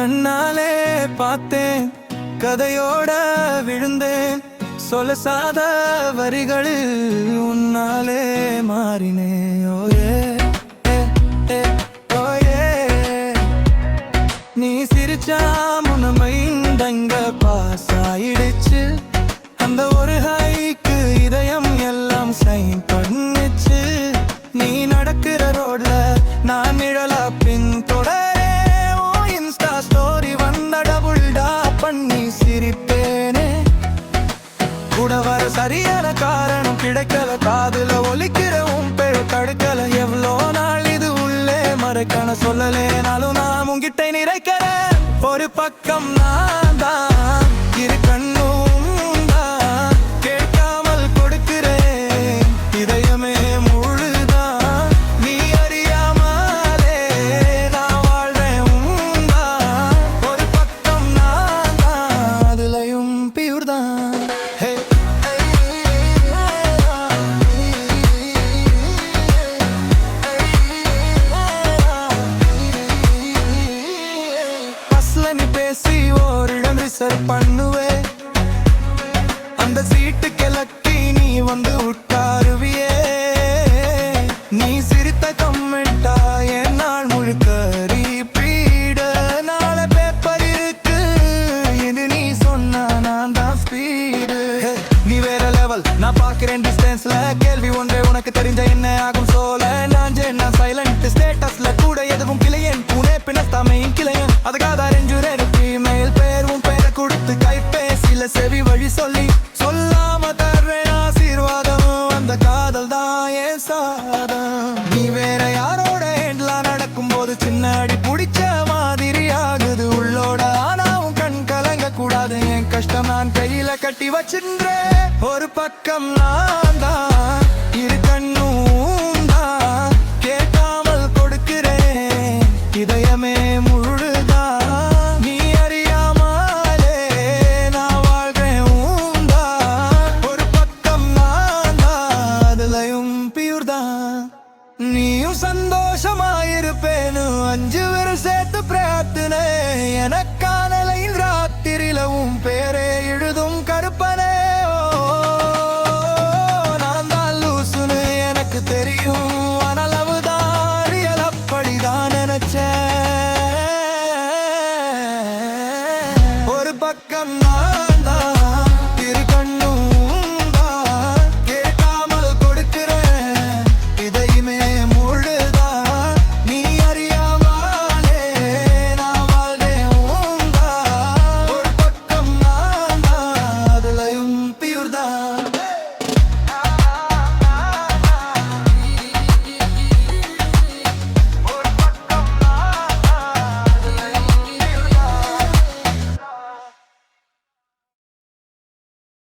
கண்ணாலே பார்த்தேன், கதையோட விழுந்தேன், சொலசாத வரிகளில் உன்னாலே மாறினேன். ஓயே ஓயே, நீ சிரிச்சா முனமைந்தங்க பாஸ் ஆயிடுச்சு. அந்த ஒரு ஹைக்கு இதயம் எல்லாம் சைன் பண்ணிச்சு. நீ நடக்கிற ரோட்ல நான் நிழலா பின் தொடரே. இன்ஸ்டா ஸ்டோரி வந்த டபுள்டா பண்ணி சிரிப்பேனே. கூட வர சரியான காரணம் கிடைக்கல, காதுல ஒலிக்கிற உன் பேரு தடுக்கல. எவ்வளோ நாள் இது உள்ளே மறைக்கண சொல்லலேனாலும் நான் உங்கிட்ட நிறைக்கிறேன். ஒரு பக்கம் நான் தான், இரு கண்ணும் தான், கேட்காமல் கொடுக்கிறேன் இதயமே முழுதான். நீ அறியாமலே நான் வாழ்றேன் உன்தான். ஒரு பக்கம் நான் தான், அதுலயும் பியூர் தான். நீ பேசி ஓரிடம் ரிசர்வ் பண்ணுவே, அந்த சீட்டு கிளக்கி நீ வந்து உட்காருவியே. நீ சிரித்த கம்மெண்டா என் நாள் முழுக்க ரீபீடு. நாள பேப்பர் இருக்கு, இது நீ சொன்னா நான் தான் ஸ்பீடு. நீ வேற லெவல், நான் பார்க்கிறேன் டிஸ்டன்ஸ்ல. கேள்வி ஒன்றே உனக்கு தெரிஞ்ச என்ன ஆகும் சோல. நான் சைலண்ட் ஸ்டேட்டஸ்ல கூட எதுவும் கிளையன். உனே பின்னஸ்தாமையின் கிளையன், அதுக்காக ரெஞ்சுரேன் ஃபீமேல் பேர். உன் பேரை கொடுத்து கைப்பேசில செவி வழி சொல்லி சொல்லாம தர்றேன் ஆசீர்வாதம். அந்த காதல் தான் என் சாதம். நீ வேற யாரோட ஹேண்ட்லாம் நடக்கும் போது சின்ன அடி பிடிச்ச மாதிரி ஆகுது உள்ளோட. ஆனாவும் கண் கலங்க கூடாது, என் கஷ்டம் நான் கையில கட்டி வச்சின்றேன். ஒரு பக்கம் நான் தான், இரு கண்ணும் தான், கேட்காமல் கொடுக்கிறேன் இதயமே முழுதான். நீ அறியாமலே நான் வாழ்றேன் உன்தான். ஒரு பக்கம் நான் தான், அதுலயும் பியூர் தான். நீயும் சந்தோஷமாயிருப்பேன்னு 5 பேரும் சேர்த்து பிரார்த்தனை எனக்கு